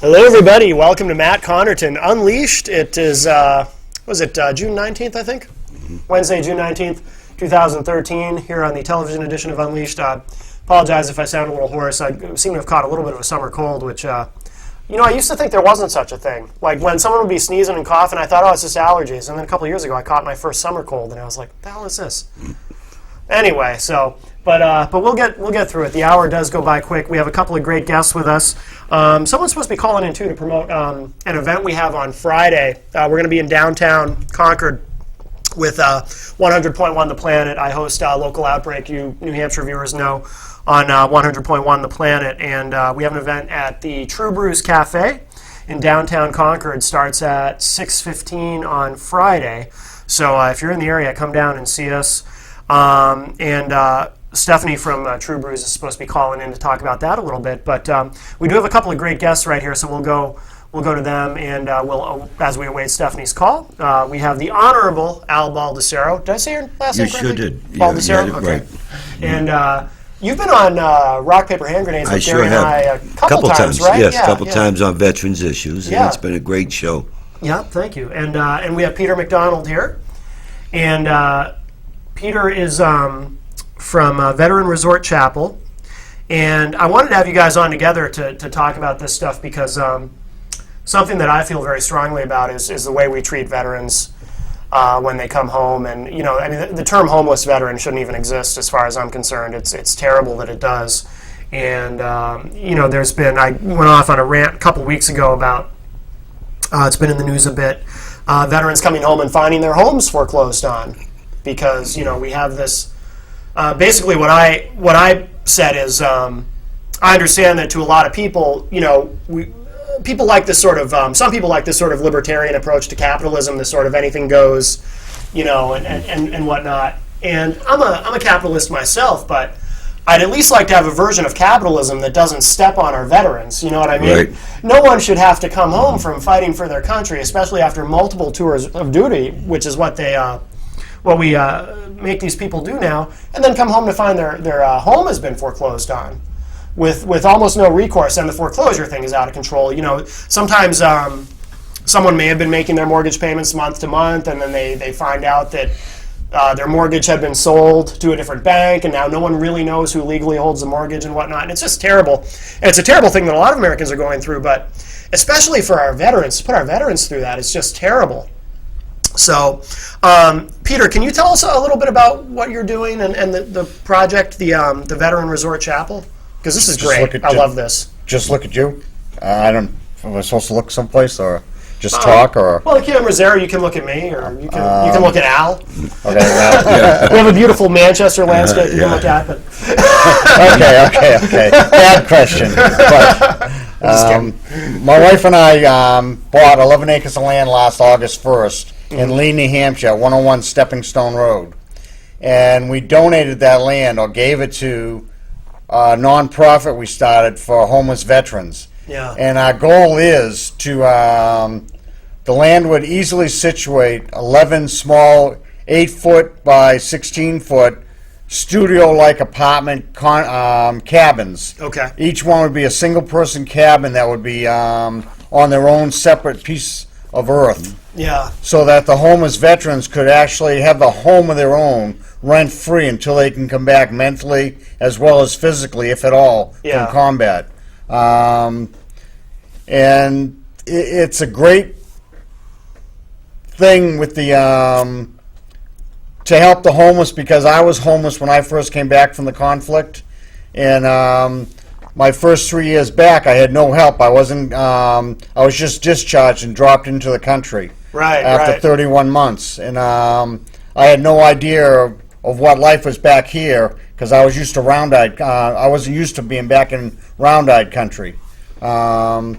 Hello, everybody. Welcome to Matt Connarton Unleashed. It is, June 19th, I think? Wednesday, June 19th, 2013, here on the television edition of Unleashed. Apologize if I sound a little hoarse. I seem to have caught a little bit of a summer cold, which, I used to think there wasn't such a thing. Like, when someone would be sneezing and coughing, I thought, oh, it's just allergies. And then a couple of years ago, I caught my first summer cold, and I was like, what the hell is this? Anyway, but we'll get through it. The hour does go by quick. We have a couple of great guests with us. Someone's supposed to be calling in too to promote an event we have on Friday. We're going to be in downtown Concord with 100.1 The Planet. I host Local Outbreak, you New Hampshire viewers know, on 100.1 The Planet, and we have an event at the True Brews Cafe in downtown Concord. Starts at 6:15 on Friday. So if you're in the area, come down and see us. Stephanie from True Brews is supposed to be calling in to talk about that a little bit. But we do have a couple of great guests right here, so we'll go to them, and we'll as we await Stephanie's call. We have the Honorable Al Baldessero. Did I say your last name correctly? You sure did. Baldessero? Yeah, okay. right. And you've been on Rock, Paper, Hand Grenades with Gary and I a couple times, right? Yes, a couple times on Veterans Issues, and it's been a great show. Yeah, thank you. And we have Peter McDonald here. And Peter is from Veteran Resort Chapel. And I wanted to have you guys on together to talk about this stuff because something that I feel very strongly about is the way we treat veterans when they come home. And, the term homeless veteran shouldn't even exist as far as I'm concerned. It's terrible that it does. And, there's been, I went off on a rant a couple weeks ago about, it's been in the news a bit, veterans coming home and finding their homes foreclosed on. Because, we have this, basically what I said is, I understand that to a lot of people, people like this sort of, some people like this sort of libertarian approach to capitalism, this sort of anything goes, and whatnot. And I'm a capitalist myself, but I'd at least like to have a version of capitalism that doesn't step on our veterans, you know what I mean? Right. No one should have to come home from fighting for their country, especially after multiple tours of duty, which is what we make these people do now, and then come home to find their home has been foreclosed on, with almost no recourse, and the foreclosure thing is out of control. Sometimes someone may have been making their mortgage payments month to month, and then they find out that their mortgage had been sold to a different bank, and now no one really knows who legally holds the mortgage and whatnot. And it's just terrible. And it's a terrible thing that a lot of Americans are going through, but especially for our veterans, to put our veterans through that is just terrible. So, Peter, can you tell us a little bit about what you're doing and the project, the Veteran Resort Chapel? Because this is great. I love this. Just look at you. Am I supposed to look someplace or just talk or? Well, the camera's there. You can look at me, or you can look at Al. Okay. Well, We have a beautiful Manchester landscape you can look at. But okay. Bad question. But, my wife and I bought 11 acres of land last August 1st in Lee, New Hampshire, 101 Stepping Stone Road. And we donated that land, or gave it to a nonprofit we started for homeless veterans. Yeah. And our goal is to, the land would easily situate 11 small 8-foot by 16-foot studio-like apartment cabins. Okay. Each one would be a single-person cabin that would be on their own separate piece of earth. Yeah. So that the homeless veterans could actually have a home of their own, rent-free, until they can come back mentally as well as physically, if at all, Yeah. from combat. And it's a great thing with the to help the homeless, because I was homeless when I first came back from the conflict, and my first 3 years back I had no help. I wasn't. I was just discharged and dropped into the country after 31 months, and I had no idea of what life was back here, because I was used to round-eyed. I wasn't used to being back in round-eyed country, and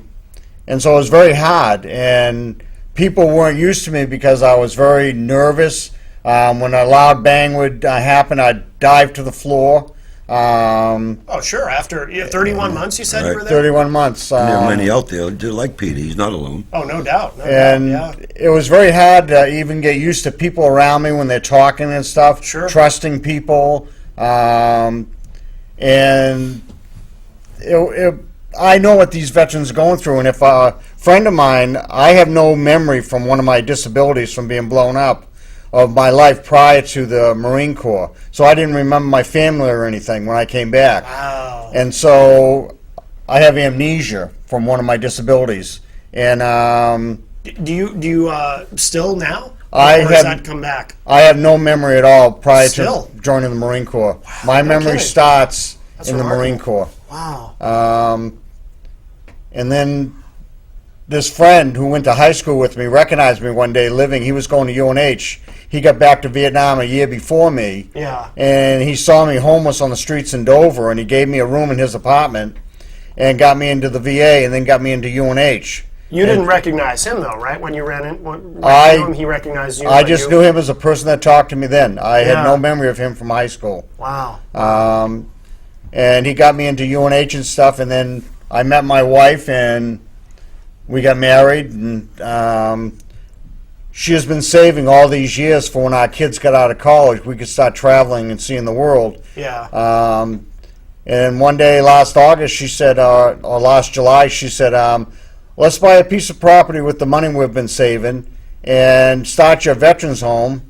so it was very hard. And people weren't used to me because I was very nervous. When a loud bang would happen, I'd dive to the floor. Oh, sure. After 31 months, you said you were there? 31 months. There are many out there who do like Peter. He's not alone. Oh, no doubt. It was very hard to even get used to people around me when they're talking and stuff. Sure. Trusting people. And I know what these veterans are going through, and if a friend of mine, I have no memory from one of my disabilities from being blown up of my life prior to the Marine Corps. So I didn't remember my family or anything when I came back. Wow. And so I have amnesia from one of my disabilities. And Do you still now? I or has have- that come back? I have no memory at all prior Still? to joining the Marine Corps. My no memory kidding. starts That's in the remarkable. Marine Corps. Wow. And then this friend who went to high school with me recognized me one day living. He was going to UNH. He got back to Vietnam a year before me. Yeah. And he saw me homeless on the streets in Dover, and he gave me a room in his apartment and got me into the VA and then got me into UNH. You didn't recognize him though, right? When you ran in, I- him, he recognized you. I but just you- knew him as a person that talked to me then. I Yeah. had no memory of him from high school. Wow. And he got me into UNH and stuff, and then I met my wife, and we got married, and she has been saving all these years for when our kids got out of college, we could start traveling and seeing the world. Yeah. And one day last August, she said, or last July, she said, let's buy a piece of property with the money we've been saving and start your veterans home,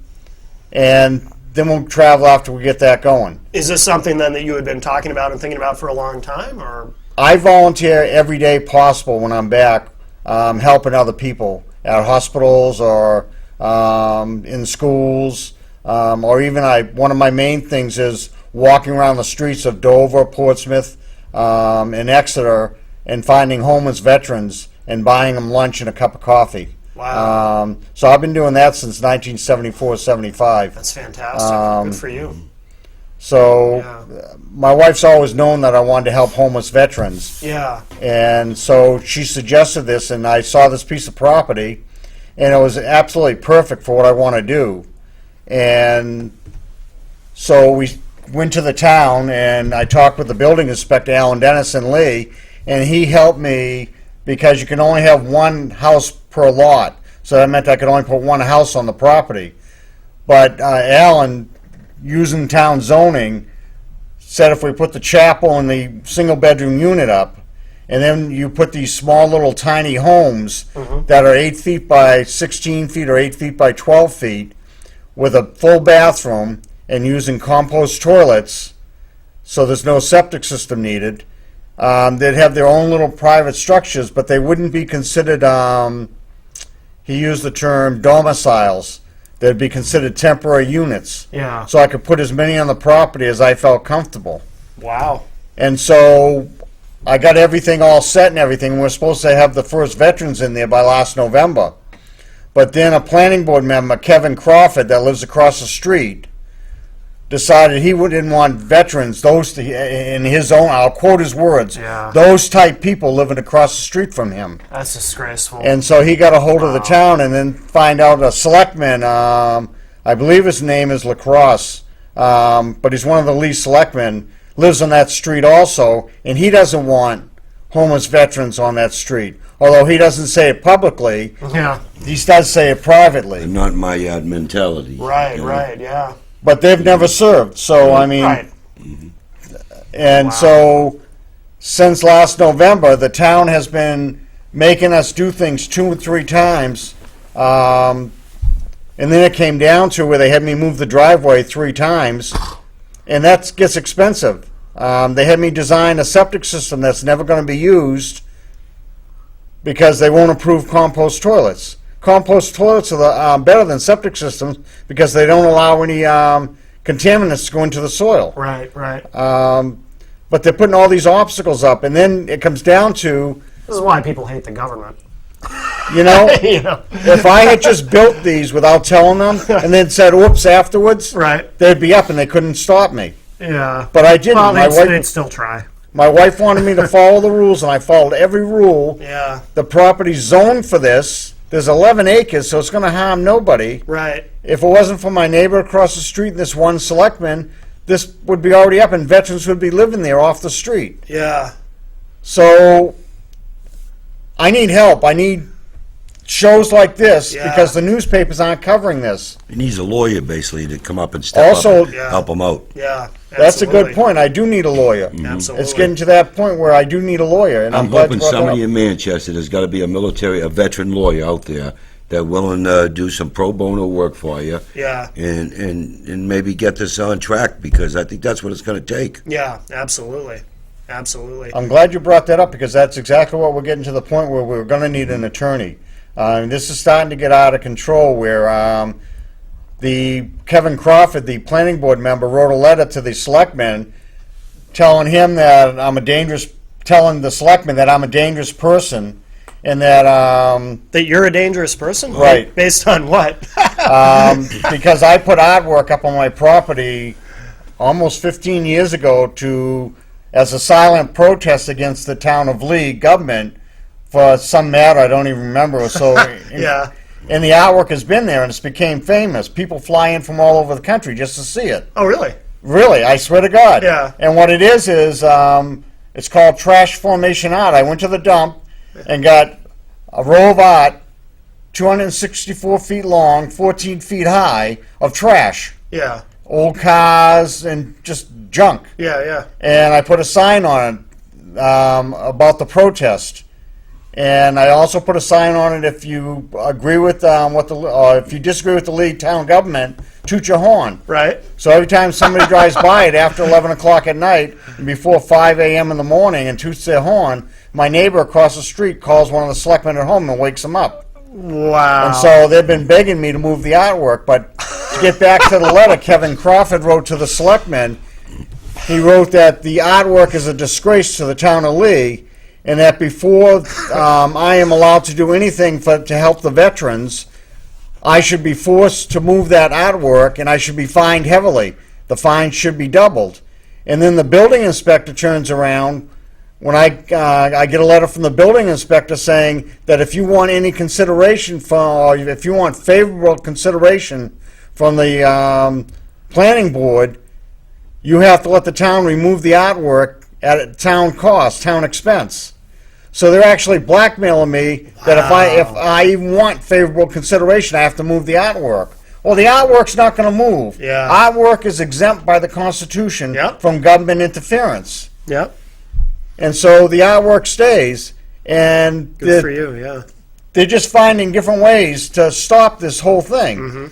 and then we'll travel after we get that going. Is this something then that you had been talking about and thinking about for a long time, or? I volunteer every day possible when I'm back, helping other people at hospitals or in schools, or even one of my main things is walking around the streets of Dover, Portsmouth, and Exeter, and finding homeless veterans and buying them lunch and a cup of coffee. Wow. So I've been doing that since 1974-75. That's fantastic. Good for you. So Yeah. my wife's always known that I wanted to help homeless veterans. Yeah. And so she suggested this, and I saw this piece of property, and it was absolutely perfect for what I want to do. And so we went to the town, and I talked with the building inspector, Alan Dennison Lee, and he helped me because you can only have one house per lot. So that meant I could only put one house on the property. But Alan, using town zoning, said if we put the chapel and the single bedroom unit up, and then you put these small little tiny homes that are 8 feet by 16 feet or 8 feet by 12 feet with a full bathroom and using compost toilets, so there's no septic system needed, they'd have their own little private structures, but they wouldn't be considered, he used the term domiciles. They'd be considered temporary units. Yeah. So I could put as many on the property as I felt comfortable. Wow. And so I got everything all set and everything. We're supposed to have the first veterans in there by last November. But then a planning board member, Kevin Crawford, that lives across the street, decided he didn't want veterans, in his own, I'll quote his words, Yeah. those type people living across the street from him. That's disgraceful. And so he got a hold of the town and then find out a selectman, I believe his name is LaCrosse, but he's one of the lead selectmen, lives on that street also, and he doesn't want homeless veterans on that street. Although he doesn't say it publicly, yeah. he does say it privately. Not my mentality. Right. you know? Right. Yeah. But they've never served, so I mean, Right. and Wow. so since last November, the town has been making us do things 2 and 3 times, and then it came down to where they had me move the driveway 3 times, and that gets expensive. They had me design a septic system that's never going to be used because they won't approve compost toilets. Compost toilets are better than septic systems because they don't allow any contaminants to go into the soil. Right. Right. But they're putting all these obstacles up, and then it comes down to, This is why people hate the government. you know, You know. if I had just built these without telling them and then said oops afterwards, Right. they'd be up and they couldn't stop me. Yeah. But I didn't. Well, My they'd wife, still try. my wife wanted me to follow the rules, and I followed every rule. Yeah. The property's zoned for this. There's 11 acres, so it's going to harm nobody. Right. If it wasn't for my neighbor across the street and this one selectman, this would be already up and veterans would be living there off the street. Yeah. So I need help. I need shows like this Yeah. because the newspapers aren't covering this. He needs a lawyer basically to come up and step Also- up and help him out. Yeah. That's a good Absolutely. point. I do need a lawyer. Absolutely. It's getting to that point where I do need a lawyer, and I'm glad hoping you brought that somebody up. in Manchester, there's got to be a veteran lawyer out there that willing to do some pro bono work for you Yeah. and maybe get this on track, because I think that's what it's going to take. Yeah. Absolutely. Absolutely. I'm glad you brought that up, because that's exactly what we're getting to the point where we're going to need an attorney. And this is starting to get out of control, where the Kevin Crawford, the planning board member, wrote a letter to the selectmen telling him that telling the selectmen that I'm a dangerous person, and that That you're a dangerous person? Right. Based on what? because I put artwork up on my property almost 15 years ago as a silent protest against the town of Lee government for some matter I don't even remember. So Yeah. and the artwork has been there, and it's became famous. People fly in from all over the country just to see it. Oh, really? Really, I swear to God. Yeah. And what it is it's called trash formation art. I went to the dump and got a row of art, 264 feet long, 14 feet high, of trash. Yeah. Old cars and just junk. Yeah. Yeah. And I put a sign on it about the protest. And I also put a sign on it: if you agree with if you disagree with the Lee town government, toot your horn. Right. So every time somebody drives by it after 11 o'clock at night and before 5 a.m. in the morning and toots their horn, my neighbor across the street calls one of the selectmen at home and wakes them up. Wow. And so they've been begging me to move the artwork. But to get back to the letter Kevin Crawford wrote to the selectmen, he wrote that the artwork is a disgrace to the town of Lee, and that before I am allowed to do anything to help the veterans, I should be forced to move that artwork, and I should be fined heavily. The fine should be doubled. And then the building inspector turns around when I get a letter from the building inspector saying that if you want any consideration or if you want favorable consideration from the planning board, you have to let the town remove the artwork at a town cost, town expense. So they're actually blackmailing me that if I even want favorable consideration, I have to move the artwork. Well, the artwork's not going to move. Yeah. Artwork is exempt by the Constitution Yep. from government interference. Yep. And so the artwork stays, and Good for you. Yeah. they're just finding different ways to stop this whole thing. Mm-hmm.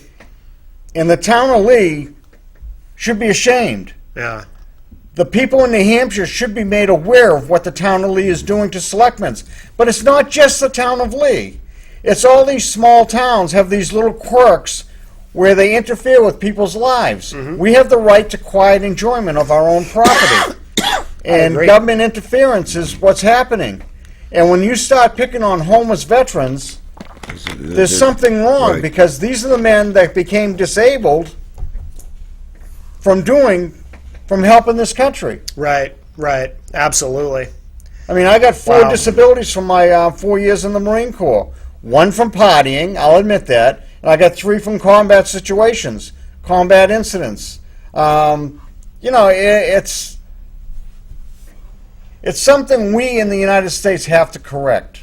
And the town of Lee should be ashamed. Yeah. The people in New Hampshire should be made aware of what the town of Lee is doing to selectmen. But it's not just the town of Lee. It's all these small towns have these little quirks where they interfere with people's lives. Mm-hmm. We have the right to quiet enjoyment of our own property. And agree. government interference is what's happening. And when you start picking on homeless veterans, there's something wrong, Right. because these are the men that became disabled from helping this country. Right. Right. Absolutely. I mean, I got 4 Wow. disabilities from my 4 years in the Marine Corps. 1 from partying, I'll admit that, and I got 3 from combat situations, combat incidents. It's something we in the United States have to correct.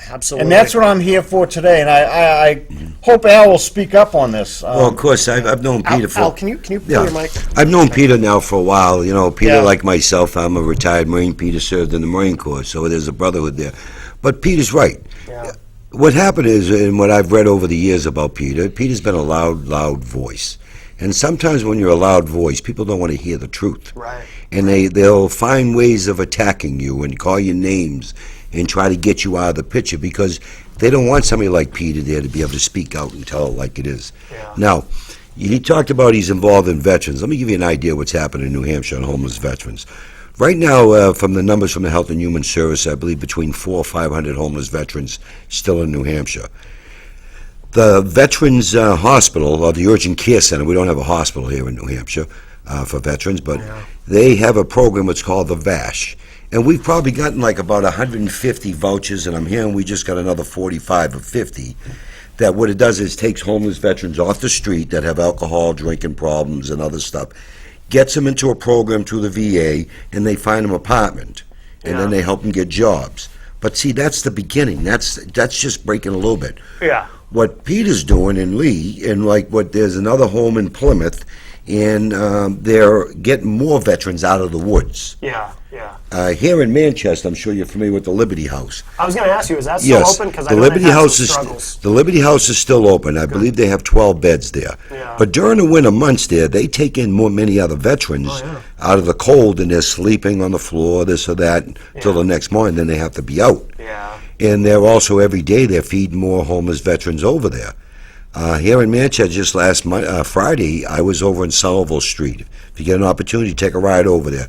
Absolutely. And that's what I'm here for today, and I hope Al will speak up on this. Well, of course, I've known Peter for... Al, can you pull Yeah. your mic? I've known Peter now for a while. You know, Peter, Yeah. like myself, I'm a retired Marine. Peter served in the Marine Corps, so there's a brotherhood there. But Peter's right. Yeah. What happened is, and what I've read over the years about Peter, Peter's been a loud voice. And sometimes when you're a loud voice, people don't want to hear the truth. Right. And they'll find ways of attacking you and call you names and try to get you out of the picture, because they don't want somebody like Peter there to be able to speak out and tell it like it is. Yeah. Now, he talked about he's involved in veterans. Let me give you an idea what's happening in New Hampshire on homeless veterans. Right now, from the numbers from the Health and Human Service, I believe between 400 or 500 homeless veterans still in New Hampshire. The Veterans Hospital, or the Urgent Care Center, we don't have a hospital here in New Hampshire for veterans, but they have a program that's called the VASH. And we've probably gotten like about 150 vouchers, and I'm hearing we just got another 45 or 50. That what it does is takes homeless veterans off the street that have alcohol, drinking problems, and other stuff, gets them into a program through the VA, and they find them an apartment, and then they help them get jobs. But see, that's the beginning. That's just breaking a little bit. Yeah. What Peter's doing in Lee, and like there's another home in Plymouth, and they're getting more veterans out of the woods. Yeah, yeah. Here in Manchester, I'm sure you're familiar with the Liberty House. I was going to ask you, is that still Yes, open? Because I the know Liberty they've had House some is struggles. the Liberty House is still open. I believe they have 12 beds there. Yeah. But during the winter months there, they take in many other veterans out of the cold, and they're sleeping on the floor, this or that, till the next morning. Then they have to be out. Yeah. And they're also every day they're feeding more homeless veterans over there. Here in Manchester, just last Friday, I was over in Somerville Street. If you get an opportunity, take a ride over there.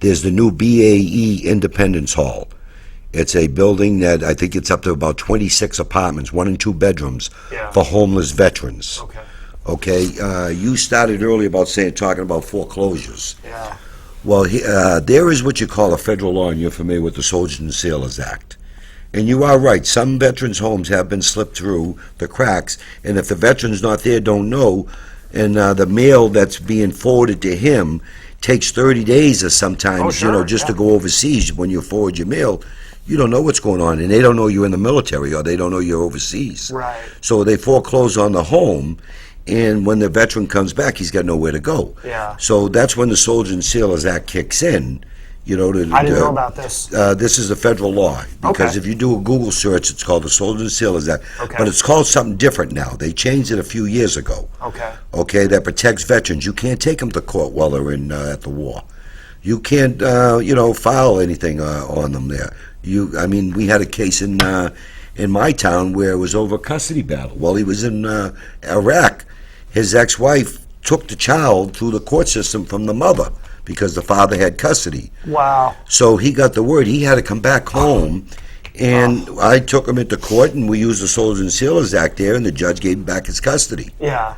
There's the new BAE Independence Hall. It's a building that I think it's up to about 26 apartments, 1 and 2 bedrooms for homeless veterans. Okay, you started earlier about talking about foreclosures. Yeah. Well, there is what you call a federal law, and you're familiar with the Soldiers and Sailors Act. And you are right, some veterans' homes have been slipped through the cracks, and if the veteran's not there, don't know, and the mail that's being forwarded to him takes 30 days or sometimes, just to go overseas. When you forward your mail, you don't know what's going on, and they don't know you're in the military, or they don't know you're overseas. Right. So they foreclose on the home, and when the veteran comes back, he's got nowhere to go. Yeah. So that's when the Soldiers and Sailors Act kicks in. I didn't know about this. This is a federal law, because if you do a Google search, it's called the Soldiers and Sailors Act. But it's called something different now. They changed it a few years ago. Okay, that protects veterans. You can't take them to court while they're in at the war. You can't, file anything on them there. We had a case in my town where it was over a custody battle. While he was in Iraq, his ex-wife took the child through the court system from the mother, because the father had custody. Wow. So he got the word. He had to come back home, and I took him into court, and we used the Soldiers and Sailors Act there, and the judge gave him back his custody. Yeah.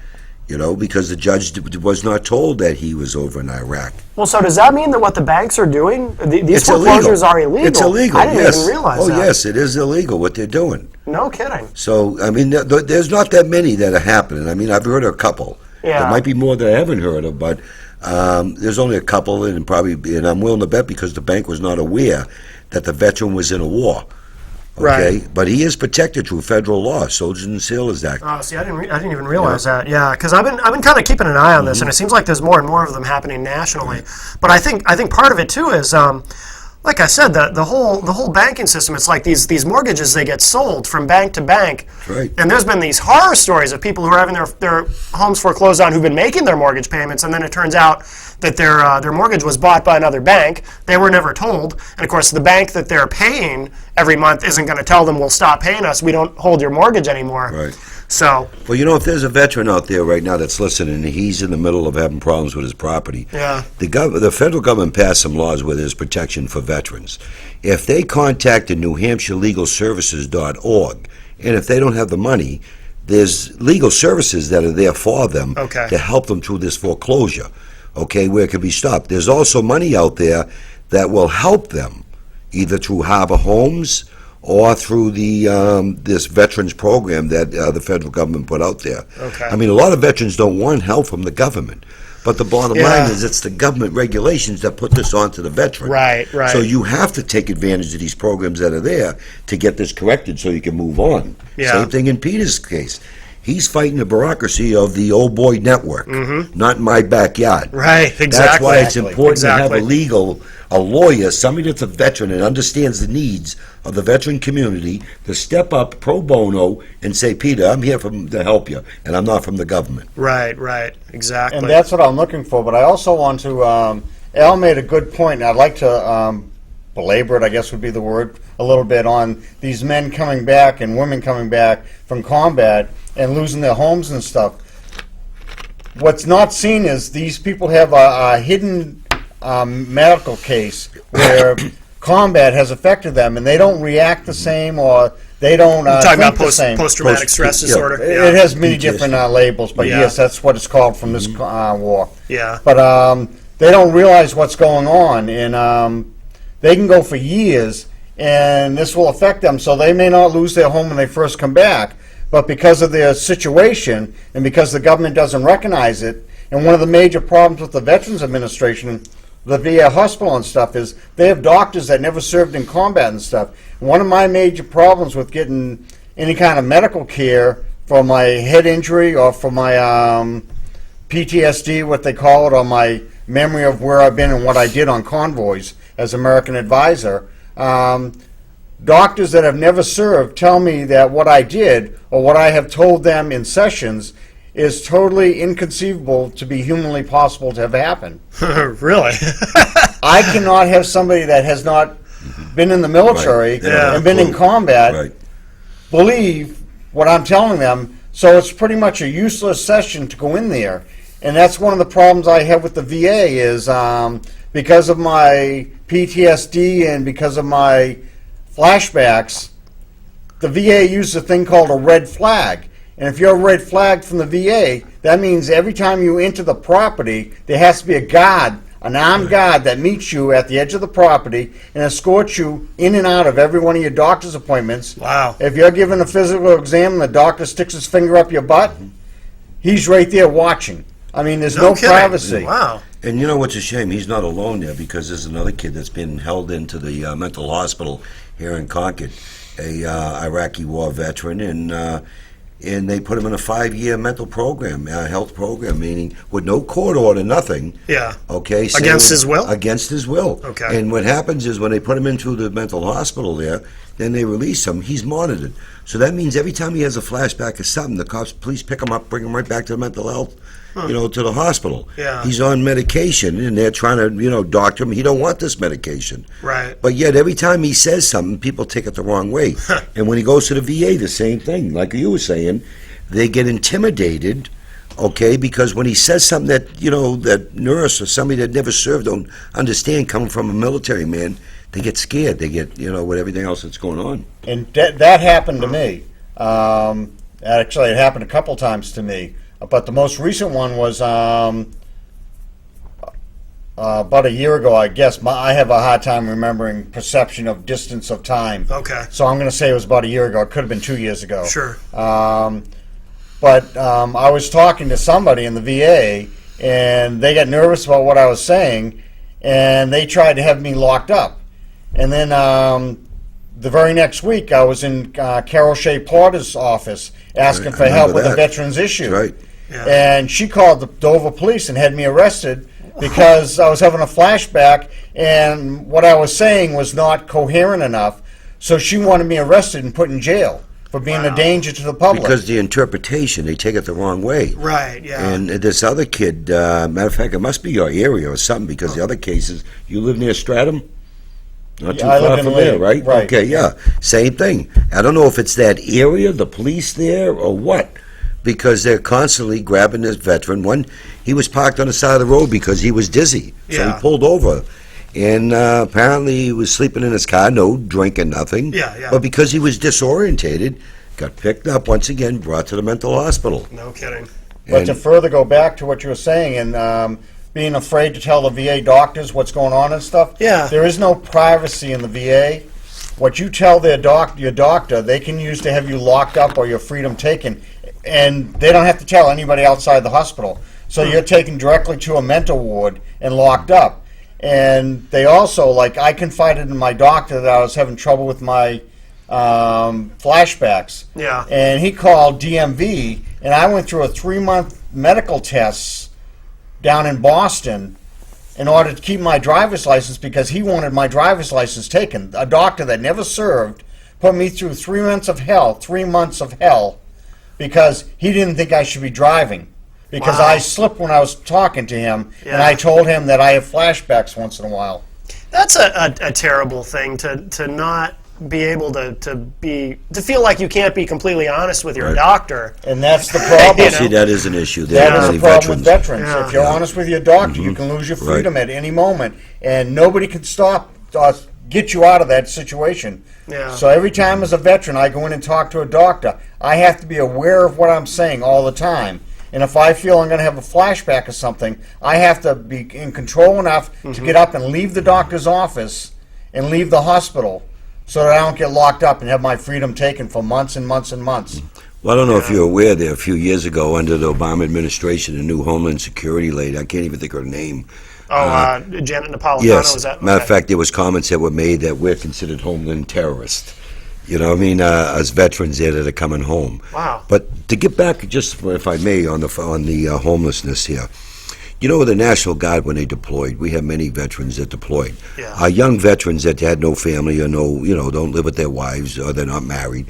Because the judge was not told that he was over in Iraq. Well, so does that mean that what the banks are doing, these It's foreclosures illegal. are illegal? It's illegal, I didn't yes. even realize that. Oh, yes, it is illegal what they're doing. No kidding. So, there's not that many that are happening. I've heard of a couple. Yeah. There might be more that I haven't heard of, but there's only a couple, and I'm willing to bet because the bank was not aware that the veteran was in a war. Okay, Right. but he is protected through federal law, Soldiers and Sailors Act. Oh, see, I didn't even realize that. Yeah, because I've been kind of keeping an eye on this, and it seems like there's more and more of them happening nationally. But I think part of it too is, like I said, the whole banking system. It's like these mortgages, they get sold from bank to bank. Right. And there's been these horror stories of people who are having their homes foreclosed on who've been making their mortgage payments, and then it turns out that their mortgage was bought by another bank. They were never told, and of course the bank that they're paying every month isn't going to tell them, "Well, stop paying us. We don't hold your mortgage anymore." Right. So. Well, if there's a veteran out there right now that's listening, and he's in the middle of having problems with his property, Yeah. the federal government passed some laws where there's protection for veterans. If they contact the NewHampshireLegalServices.org, and if they don't have the money, there's legal services that are there for them to help them through this foreclosure, where it can be stopped. There's also money out there that will help them, either through Harbor Homes or through the this veterans program that the federal government put out there. Okay. A lot of veterans don't want help from the government, but the bottom line is it's the government regulations that put this onto the veteran. Right. So you have to take advantage of these programs that are there to get this corrected so you can move on. Yeah. Same thing in Peter's case. He's fighting the bureaucracy of the old boy network, not in my backyard. Right. Exactly. That's why it's important to have Exactly. a lawyer, somebody that's a veteran and understands the needs of the veteran community, to step up pro bono and say, "Peter, I'm here to help you, and I'm not from the government." Right. Exactly. And that's what I'm looking for. But I also want to, Al made a good point, and I'd like to belabor it, I guess would be the word, a little bit on these men coming back and women coming back from combat and losing their homes and stuff. What's not seen is these people have a hidden medical case where combat has affected them, and they don't react the same, or they don't talking think about the same. post-traumatic stress disorder. It has many different labels, but Yeah. yes, that's what it's called from this war. Yeah. But they don't realize what's going on, and they can go for years, and this will affect them. So they may not lose their home when they first come back, but because of their situation and because the government doesn't recognize it, and one of the major problems with the Veterans Administration, the VA hospital and stuff, is they have doctors that never served in combat and stuff. And one of my major problems with getting any kind of medical care for my head injury or for my PTSD, what they call it, or my memory of where I've been and what I did on convoys as American advisor. Doctors that have never served tell me that what I did or what I have told them in sessions is totally inconceivable to be humanly possible to have happened. Really? I cannot have somebody that has not been in the military Right. Yeah. and been in combat Right. believe what I'm telling them. So it's pretty much a useless session to go in there. And that's one of the problems I have with the VA is because of my PTSD and because of my flashbacks, the VA uses a thing called a red flag. And if you're a red flag from the VA, that means every time you enter the property, there has to be a guard, an armed guard that meets you at the edge of the property and escorts you in and out of every one of your doctor's appointments. Wow. If you're given a physical exam and the doctor sticks his finger up your butt, he's right there watching. I mean, there's no kidding. privacy. Wow. And you know what's a shame? He's not alone there because there's another kid that's been held into the mental hospital here in Concord, a Iraqi war veteran, and they put him in a 5-year mental program, health program, meaning with no court order, nothing. Yeah. Okay. Against his will? Against his will. Okay. And what happens is when they put him into the mental hospital there, then they release him. He's monitored. So that means every time he has a flashback of something, the police pick him up, bring him right back to the mental health, to the hospital. Yeah. He's on medication, and they're trying to, doctor him. He don't want this medication. Right. But yet every time he says something, people take it the wrong way. And when he goes to the VA, the same thing. Like you were saying, they get intimidated, okay, because when he says something that, that nurse or somebody that never served don't understand coming from a military man, they get scared. They get, with everything else that's going on. And that happened to me. Actually, it happened a couple times to me. But the most recent one was about a year ago, I guess. I have a hard time remembering perception of distance of time. Okay. So I'm going to say it was about a year ago. It could have been 2 years ago. Sure. But I was talking to somebody in the VA, and they got nervous about what I was saying, and they tried to have me locked up. And then the very next week, I was in Carol Shea Porter's office asking Right, for I help remember with a that. veterans issue. That's right. Yeah. And she called the Dover police and had me arrested because I was having a flashback and what I was saying was not coherent enough. So she wanted me arrested and put in jail for being a danger to the public. Because the interpretation, they take it the wrong way. Right, yeah. And this other kid, matter of fact, it must be your area or something, because the other cases, you live near Stratham? Not too I live far in from Lee, there, right? right. Okay, yeah. Same thing. I don't know if it's that area, the police there, or what, because they're constantly grabbing this veteran. One, he was parked on the side of the road because he was dizzy. So Yeah. he pulled over. And apparently he was sleeping in his car, no drinking, nothing. Yeah, yeah. But because he was disorientated, got picked up once again, brought to the mental hospital. No kidding. But to further go back to what you were saying and being afraid to tell the VA doctors what's going on and stuff, Yeah. there is no privacy in the VA. What you tell your doctor, they can use to have you locked up or your freedom taken, and they don't have to tell anybody outside the hospital. So you're taken directly to a mental ward and locked up. And they also, like, I confided in my doctor that I was having trouble with my flashbacks. Yeah. And he called DMV, and I went through a 3-month medical tests down in Boston in order to keep my driver's license because he wanted my driver's license taken. A doctor that never served put me through 3 months of hell, because he didn't think I should be driving. Because Wow. I slipped when I was talking to him, and Yeah. I told him that I have flashbacks once in a while. That's a terrible thing to not be able to feel like you can't be completely honest with your Right. doctor. And that's the problem. You know? See, that is an issue. There That are is many a problem with veterans. veterans. Yeah. If you're honest with your doctor, you can lose your freedom at any moment, and nobody can stop get you out of that situation. Yeah. So every time as a veteran I go in and talk to a doctor, I have to be aware of what I'm saying all the time. And if I feel I'm going to have a flashback or something, I have to be in control enough to get up and leave the doctor's office and leave the hospital so that I don't get locked up and have my freedom taken for months and months and months. Well, I don't know if you're aware there, a few years ago, under the Obama administration, a new Homeland Security lady, I can't even think of her name. Janet Napolitano, Yes. is that? Matter of okay. fact, there was comments that were made that we're considered homeland terrorists. You know, what I mean, as veterans there that are coming home. Wow. But to get back, just if I may, on the homelessness here. You know, the National Guard, when they deployed, we have many veterans that deployed. Yeah. Our young veterans that had no family or don't live with their wives or they're not married,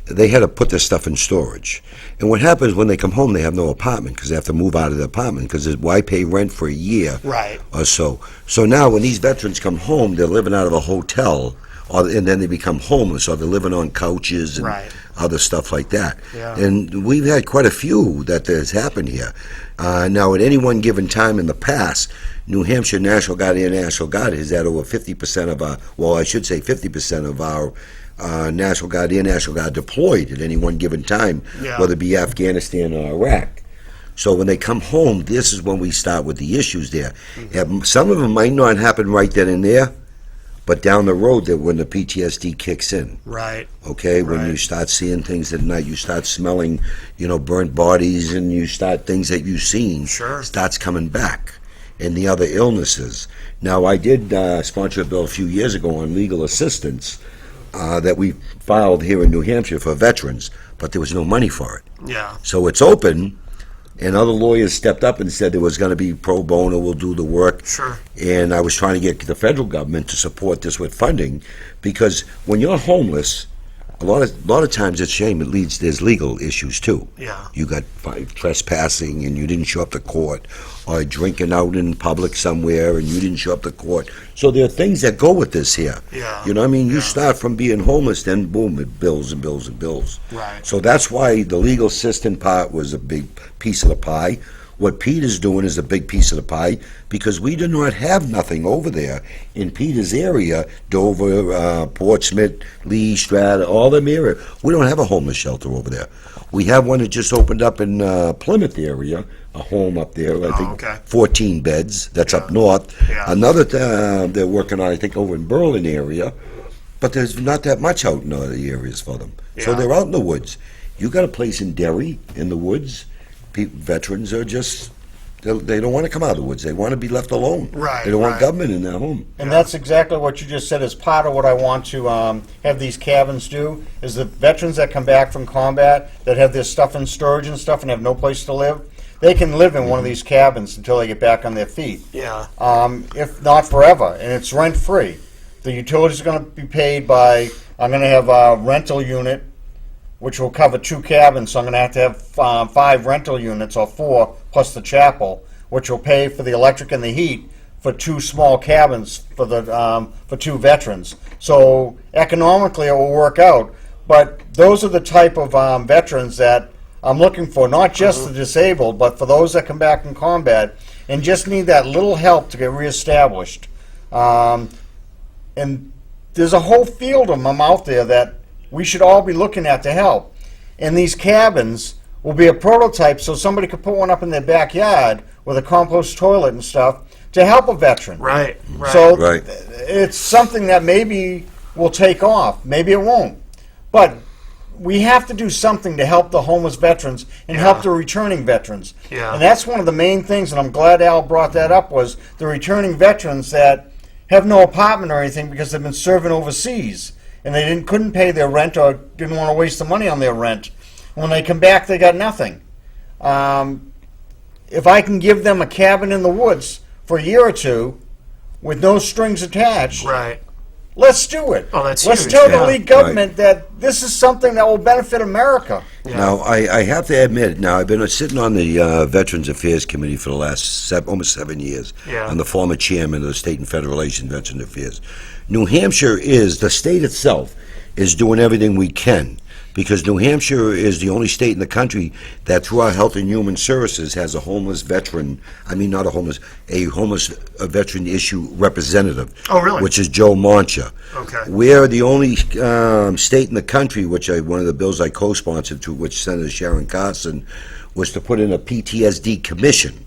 they had to put their stuff in storage. And what happens when they come home, they have no apartment because they have to move out of the apartment because why pay rent for a year Right. or so? So now when these veterans come home, they're living out of a hotel, and then they become homeless, or they're living on couches and Right. other stuff like that. Yeah. And we've had quite a few that has happened here. Now, at any one given time in the past, New Hampshire National Guard, Air National Guard has had over 50% of our, well, I should say 50% of our National Guard, Air National Guard deployed at any one given time, Yeah. whether it be Afghanistan or Iraq. So when they come home, this is when we start with the issues there. Some of them might not happen right then and there, but down the road, that when the PTSD kicks in. Right. Okay, when Right. you start seeing things at night, you start smelling, burnt bodies, and you start things that you've seen. Sure. Starts coming back, and the other illnesses. Now, I did sponsor a bill a few years ago on legal assistance that we filed here in New Hampshire for veterans, but there was no money for it. Yeah. So it's open, and other lawyers stepped up and said there was going to be pro bono, we'll do the work. Sure. And I was trying to get the federal government to support this with funding, because when you're homeless, a lot of times it's shame. There's legal issues too. Yeah. You got trespassing and you didn't show up to court, or drinking out in public somewhere and you didn't show up to court. So there are things that go with this here. Yeah. You know what I mean? You Yeah. start from being homeless, then boom, it bills and bills and bills. Right. So that's why the legal assistance part was a big piece of the pie. What Peter's doing is a big piece of the pie, because we do not have nothing over there in Peter's area, Dover, Portsmouth, Lee, Strata, all them area. We don't have a homeless shelter over there. We have one that just opened up in Plymouth area, a home up there, I think okay. 14 beds, that's up Yeah. north. Yeah. Another they're working on, I think, over in Berlin area, but there's not that much out in other areas for them. So Yeah. they're out in the woods. You got a place in Derry, in the woods. Veterans are just, they don't want to come out of the woods. They want to be left alone. Right, They don't want right. government in their home. And that's exactly what you just said is part of what I want to have these cabins do, is the veterans that come back from combat that have their stuff in storage and stuff and have no place to live, they can live in one of these cabins until they get back on their feet. Yeah. If not forever, and it's rent-free. The utilities are going to be paid by, I'm going to have a rental unit, which will cover 2 cabins, so I'm going to have 5 rental units, or 4, plus the chapel, which will pay for the electric and the heat for 2 small cabins for 2 veterans. So economically it will work out, but those are the type of veterans that I'm looking for, not just the disabled, but for those that come back from combat and just need that little help to get reestablished. And there's a whole field of them out there that we should all be looking at to help. And these cabins will be a prototype, so somebody could put one up in their backyard with a compost toilet and stuff to help a veteran. Right. Right. So Right. it's something that maybe will take off, maybe it won't. But we have to do something to help the homeless veterans and Yeah. help the returning veterans. Yeah. And that's one of the main things, and I'm glad Al brought that up, was the returning veterans that have no apartment or anything because they've been serving overseas and they couldn't pay their rent or didn't want to waste the money on their rent. When they come back, they got nothing. If I can give them a cabin in the woods for a year or 2 with no strings attached, Right. let's do it. Oh, that's let's huge, tell yeah. the league government that this is something that will benefit America. Yeah. Now, I have to admit, now I've been sitting on the Veterans Affairs Committee for the last almost 7 years. Yeah. I'm the former chairman of the State and Federal Relations Veterans Affairs. New Hampshire the state itself is doing everything we can, because New Hampshire is the only state in the country that through our Health and Human Services has a homeless veteran, a homeless veteran issue representative. Oh, really? Which is Joe Moncha. Okay. We're the only state in the country, one of the bills I co-sponsored to, which Senator Sharon Carson, was to put in a PTSD commission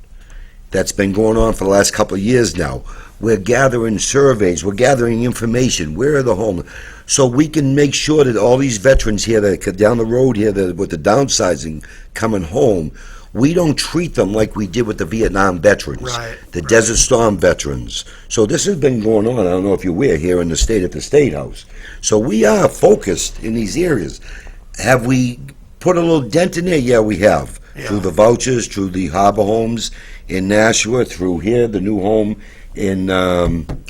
that's been going on for the last couple of years now. We're gathering surveys, we're gathering information, where are the homeless, so we can make sure that all these veterans here that down the road here that with the downsizing coming home, We don't treat them like we did with the Vietnam veterans, Right, the right. Desert Storm veterans. So this has been going on, I don't know if you're aware, here in the state at the State House. So we are focused in these areas. Have we put a little dent in there? Yeah, we have. Yeah. Through the vouchers, through the harbor homes in Nashua, through here, the new home in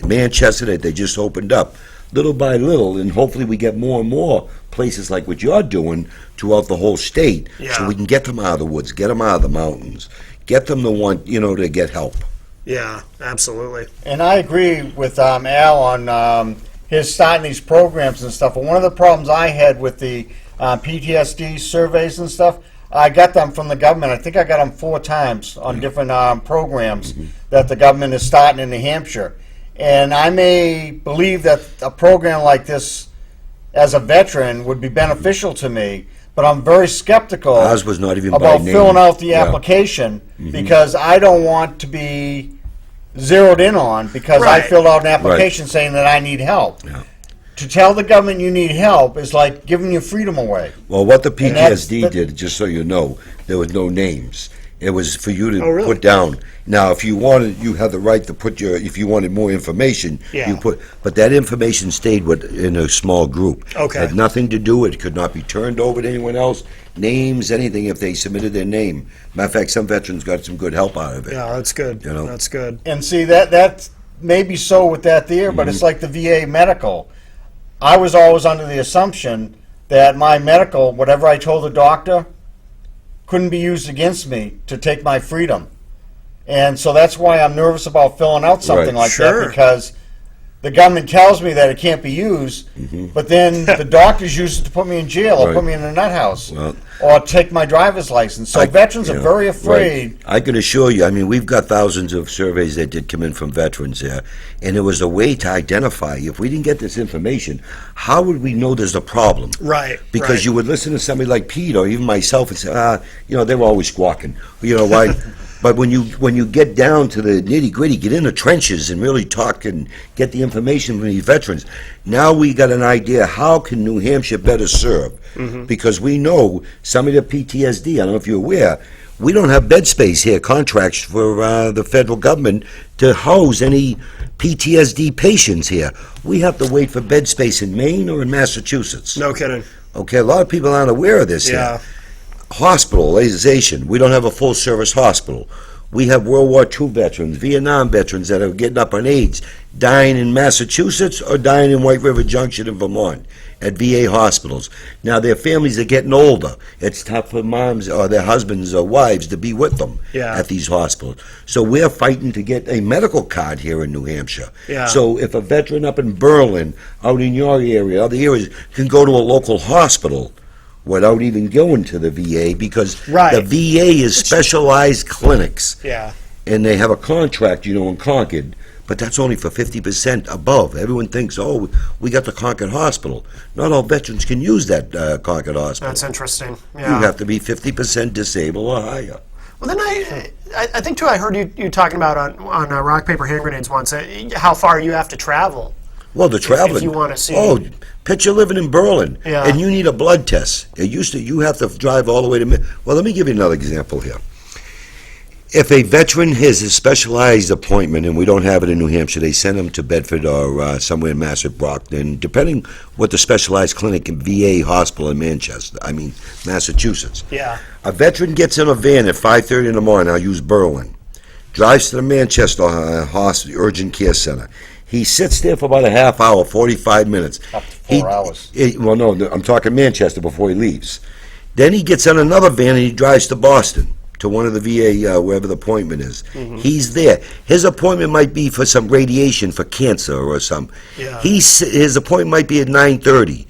Manchester that they just opened up. Little by little, and hopefully we get more and more places like what you're doing throughout the whole state, so Yeah. we can get them out of the woods, get them out of the mountains, get them to want, to get help. Yeah, absolutely. And I agree with Al on his starting these programs and stuff. But one of the problems I had with the PTSD surveys and stuff, I got them from the government. I think I got them 4 times on different programs that the government is starting in New Hampshire. And I may believe that a program like this, as a veteran, would be beneficial to me, but I'm very skeptical Ours was not even by about name. filling out the Yeah. application because I don't want to be zeroed in on because I Right. filled out an application saying that I need help. Yeah. To tell the government you need help is like giving your freedom away. Well, what the And that's PTSD did, just so you know, there was no names. It was for you to Oh, really? put down. Now, if you wanted, you had the right to put if you wanted more information, Yeah. you put, but that information stayed in a small group. Okay. Had nothing to do, it could not be turned over to anyone else, names, anything, if they submitted their name. Matter of fact, some veterans got some good help out of it. Yeah, that's good. You know. That's good. And see, that may be so with that there, but it's like the VA medical. I was always under the assumption that my medical, whatever I told the doctor, couldn't be used against me to take my freedom. And so that's why I'm nervous about filling out something Right. like Sure. that, because the government tells me that it can't be used, but then the doctors use it to put me in jail or Right. put me in a nut house Well, or take my driver's license. So veterans are very afraid. Right. I can assure you, I mean, we've got thousands of surveys that did come in from veterans there, and it was a way to identify, if we didn't get this information, how would we know there's a problem? Right. Because right. you would listen to somebody like Pete or even myself and say, they were always squawking. You know why? But when you get down to the nitty gritty, get in the trenches and really talk and get the information from these veterans, now we got an idea how can New Hampshire better serve? Because we know some of the PTSD. I don't know if you're aware. We don't have bed space here, contracts for the federal government to house any PTSD patients here. We have to wait for bed space in Maine or in Massachusetts. No kidding. Okay, a lot of people aren't aware of this Yeah. here. Hospitalization. We don't have a full-service hospital. We have World War II veterans, Vietnam veterans that are getting up on AIDS, dying in Massachusetts or dying in White River Junction in Vermont at VA hospitals. Now, their families are getting older. It's tough for moms or their husbands or wives to be with them Yeah. at these hospitals. So we're fighting to get a medical card here in New Hampshire. Yeah. So if a veteran up in Berlin, out in your area, other areas, can go to a local hospital without even going to the VA, because Right. the VA is specialized clinics, Yeah. and they have a contract, in Concord, but that's only for 50% above. Everyone thinks, oh, we got the Concord Hospital. Not all veterans can use that Concord Hospital. That's interesting. You Yeah. have to be 50% disabled or higher. Well, then I think too. I heard you talking about on rock paper hand grenades once. How far you have to travel. Well, the traveling. you wanna see- Oh, picture living in Berlin, Yeah. and you need a blood test. You have to drive all the way to. Well, let me give you another example here. If a veteran has a specialized appointment and we don't have it in New Hampshire, they send them to Bedford or somewhere in Mass at Brockton, depending what the specialized clinic in VA hospital in Massachusetts. Yeah. A veteran gets in a van at 5:30 in the morning. I'll use Berlin. Drives to the Manchester Hospital Urgent Care Center. He sits there for about a half hour, 45 minutes. Up to 4 hours. Well, no, I'm talking Manchester before he leaves. Then he gets on another van and he drives to Boston, to one of the VA, wherever the appointment is. He's there. His appointment might be for some radiation for cancer or something. Yeah. His appointment might be at 9:30.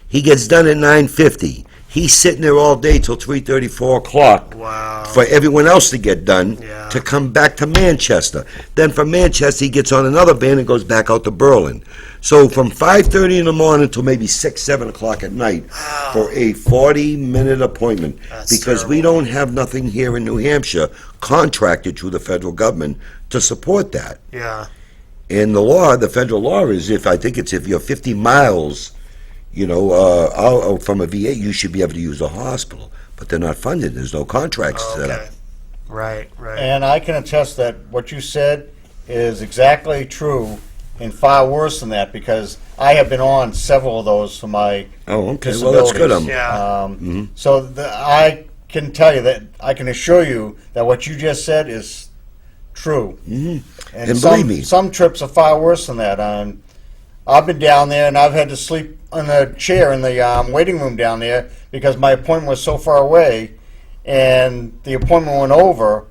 He gets done at 9:50. He's sitting there all day till 3:30, 4 o'clock. Wow. For everyone else to get done, Yeah. to come back to Manchester. Then from Manchester, he gets on another van and goes back out to Berlin. So from 5:30 in the morning till maybe 6, 7 o'clock at night for a 40-minute appointment. That's Because we terrible. don't have nothing here in New Hampshire contracted through the federal government to support that. Yeah. And the federal law is if you're 50 miles, out from a VA, you should be able to use a hospital. But they're not funded. There's no contracts set up. Okay. Right. And I can attest that what you said is exactly true and far worse than that, because I have been on several of those for my Oh, okay. Well, disabilities. that's good. Yeah. So I can tell you that, I can assure you that what you just said is true. And believe me. Some trips are far worse than that. I've been down there and I've had to sleep in a chair in the waiting room down there because my appointment was so far away, and the appointment went over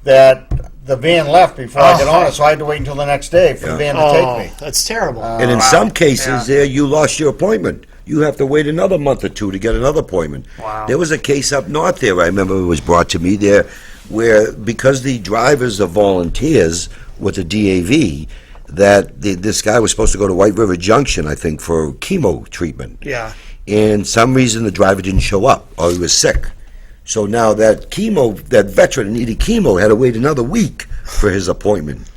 that the van left before I got on it, so I had to wait until the next day for the van to take me. That's terrible. And in some cases, there you lost your appointment. You have to wait another month or two to get another appointment. Wow. There was a case up north there, I remember it was brought to me there, where because the drivers are volunteers with the DAV, that this guy was supposed to go to White River Junction, I think, for chemo treatment. Yeah. And some reason the driver didn't show up, or he was sick. So now that veteran that needed chemo had to wait another week for his appointment.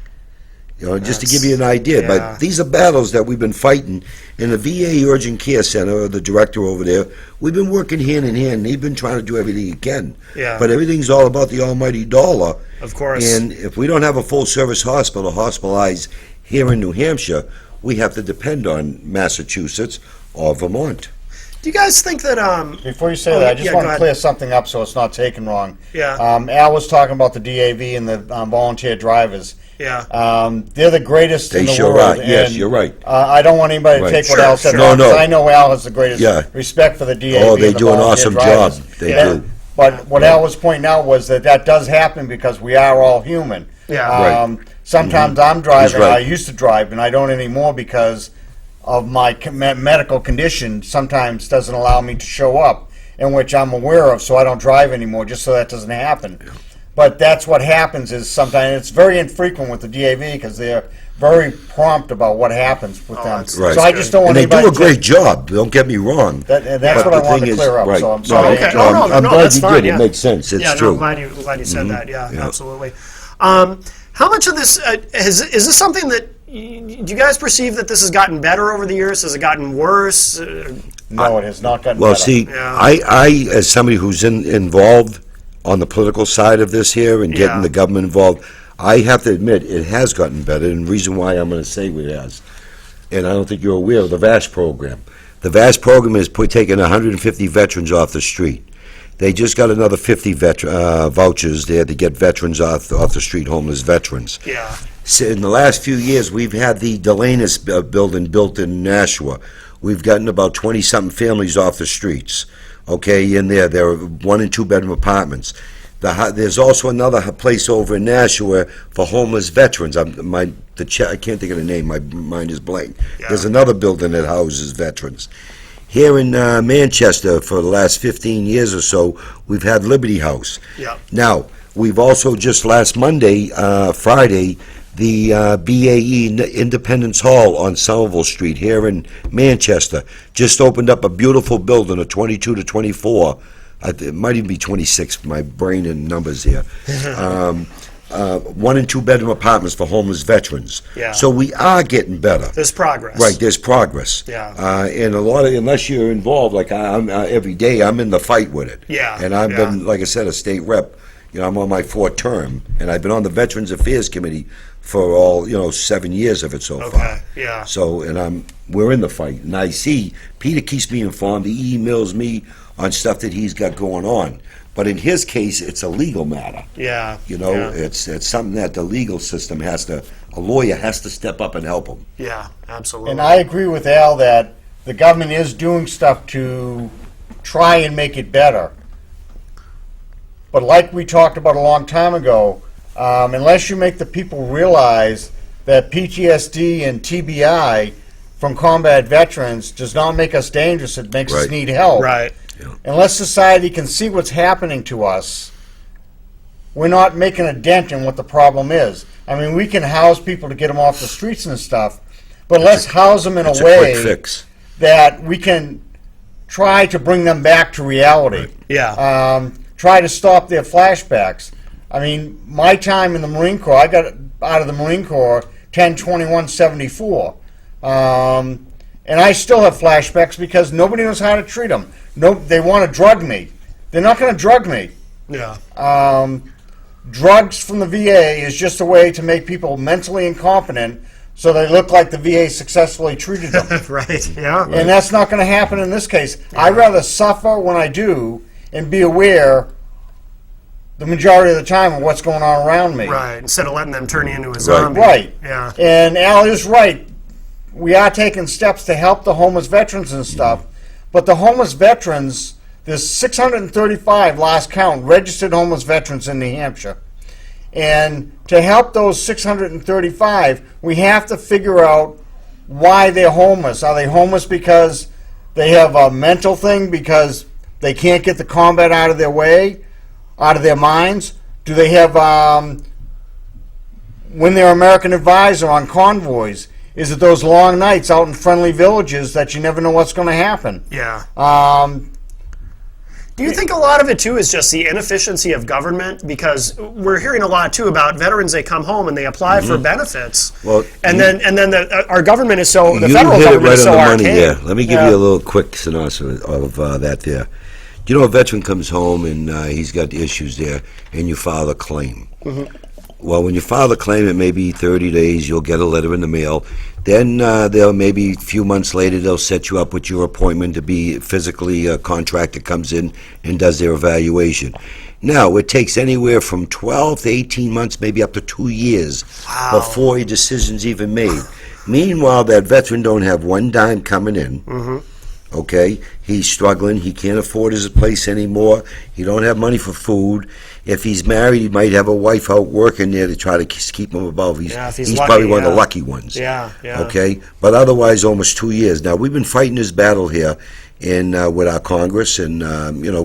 You know, just to give you an idea. Yeah. But these are battles that we've been fighting. In the VA Urgent Care Center, the director over there, we've been working hand in hand. They've been trying to do everything he can. Yeah. But everything's all about the almighty dollar. Of course. And if we don't have a full-service hospital hospitalized here in New Hampshire, we have to depend on Massachusetts or Vermont. Do you guys think that Before you say that, I just go want to ahead. clear something up so it's not taken wrong. Yeah. Al was talking about the DAV and the volunteer drivers. Yeah. They're the greatest They in the sure world. are. Yes, and, you're right. I don't want anybody to Right. take what Sure, Al said sure. wrong, No, no. because I know Al has the greatest Yeah. respect for the DAV. Oh, they and the do an volunteer awesome drivers. job. They Yeah. do. But what Al was pointing out was that does happen because we are all human. Yeah. Right. Sometimes I'm driving. right. I used to drive, and I don't anymore because of my medical condition. Sometimes doesn't allow me to show up, in which I'm aware of, so I don't drive anymore, just so that doesn't happen. But that's what happens is sometimes, it's very infrequent with the DAV because they're very prompt about what happens with them. that's- Right. So I just don't And want they anybody do a to... great job, don't get me wrong. And that's But what I the wanted thing to is- clear up, right. so I'm No, sorry. okay. to- No, I'm glad that's you fine, did. yeah. It makes sense. It's yeah, no, true. I'm glad you said that. Yeah, Yeah. absolutely. How much of this is this something that do you guys perceive that this has gotten better over the years? Has it gotten worse? No, it has not gotten Well, better. see, Yeah. I as somebody who's involved on the political side of this here and getting Yeah. the government involved, I have to admit it has gotten better, and the reason why I'm going to say it has, and I don't think you're aware of the VASH program. The VASH program is taking 150 veterans off the street. They just got another 50 vouchers there to get veterans off the street, homeless veterans. Yeah. So in the last few years, we've had the Delanus building built in Nashua. We've gotten about 20-something families off the streets. Okay, in there, there are 1- and 2-bedroom apartments. There's also another place over in Nashua for homeless veterans. I can't think of the name. My mind is blank. Yeah. There's another building that houses veterans. Here in Manchester, for the last 15 years or so, we've had Liberty House. Yeah. Now, we've also just last Friday, the BAE Independence Hall on Somerville Street here in Manchester just opened up a beautiful building, a 22 to 24. It might even be 26, my brain and numbers here. 1- and 2-bedroom apartments for homeless veterans. Yeah. So we are getting better. There's progress. Right, there's progress. Yeah. And a lot of, unless you're involved, like I'm every day, I'm in the fight with it. Yeah, And I've yeah. been, like I said, a state rep. You know, I'm on my 4th term, and I've been on the Veterans Affairs Committee for all, 7 years of it so far. Okay. Yeah. So, and we're in the fight, and I see Peter keeps me informed. He emails me on stuff that he's got going on. But in his case, it's a legal matter. Yeah. Yeah. Yeah. It's something that the legal system a lawyer has to step up and help him. Yeah. Absolutely. And I agree with Al that the government is doing stuff to try and make it better. But like we talked about a long time ago, unless you make the people realize that PTSD and TBI from combat veterans does not make us dangerous, it makes us Right. need help. right. Unless society can see what's happening to us, we're not making a dent in what the problem is. I mean, we can house people to get them off the streets and stuff, but let's house them in It's a a quick way fix. that we can try to bring them back to reality. Yeah. Try to stop their flashbacks. I mean, my time in the Marine Corps, I got out of the Marine Corps 10/21/74. And I still have flashbacks because nobody knows how to treat them. No, they want to drug me. They're not going to drug me. Yeah. drugs from the VA is just a way to make people mentally incompetent so they look like the VA successfully treated them. Right, yeah. And that's not going to happen in this case. I'd rather suffer when I do and be aware the majority of the time of what's going on around me. Right, instead of letting them turn you into a zombie. Right. Yeah. And Al is right. We are taking steps to help the homeless veterans and stuff, but the homeless veterans, there's 635 last count registered homeless veterans in New Hampshire. And to help those 635, we have to figure out why they're homeless. Are they homeless because they have a mental thing, because they can't get the combat out of their way, out of their minds? Do they have, when they're American advisor on convoys, is it those long nights out in friendly villages that you never know what's going to happen? Yeah. Do you think a lot of it, too, is just the inefficiency of government? Because we're hearing a lot, too, about veterans, they come home and they apply for benefits. Well, and then our government is so, the you federal hit it government right is so on the money, archaic. yeah. Let me give you a little quick synopsis of that there. You know, a veteran comes home and he's got issues there, and you file a claim. Well, when you file a claim, it may be 30 days, you'll get a letter in the mail. Then they'll maybe a few months later, they'll set you up with your appointment to be physically a contractor comes in and does their evaluation. Now, it takes anywhere from 12 to 18 months, maybe up to 2 years before a decision's even made. Meanwhile, that veteran don't have one dime coming in. Okay, he's struggling. He can't afford his place anymore. He don't have money for food. If he's married, he might have a wife out working there to try to keep him above. He's lucky, probably one of the lucky ones. Yeah. Okay, but otherwise, almost 2 years. Now, we've been fighting this battle here with our Congress and,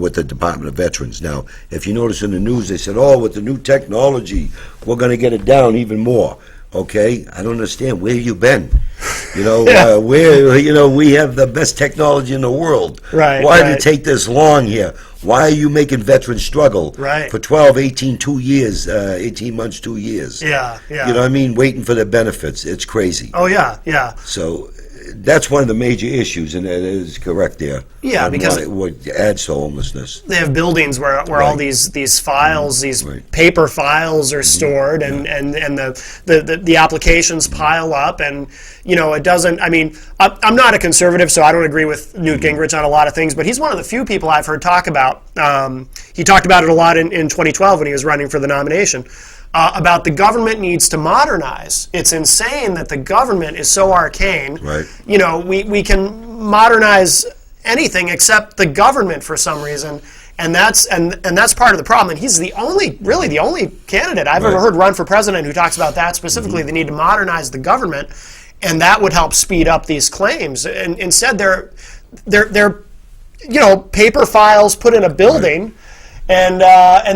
with the Department of Veterans. Now, if you notice in the news, they said, with the new technology, we're going to get it down even more. Okay, I don't understand. Where have you been? We have the best technology in the world. Right. Why did it take this long here? Why are you making veterans struggle for 12, 18, 2 years, 18 months, 2 years? Yeah. You know what I mean? Waiting for their benefits. It's crazy. Oh, yeah. So that's one of the major issues, and that is correct there. Yeah, because what adds to homelessness. they have buildings where all these files, these paper files are stored, and the applications pile up, and it doesn't. I mean, I'm not a conservative, so I don't agree with Newt Gingrich on a lot of things, but he's one of the few people I've heard talk about. He talked about it a lot in 2012 when he was running for the nomination. About the government needs to modernize. It's insane that the government is so arcane. Right. We can modernize anything except the government for some reason, and that's part of the problem. And he's the only candidate I've ever heard run for president who talks about that specifically. They need to modernize the government, and that would help speed up these claims. And instead, they're paper files put in a building, and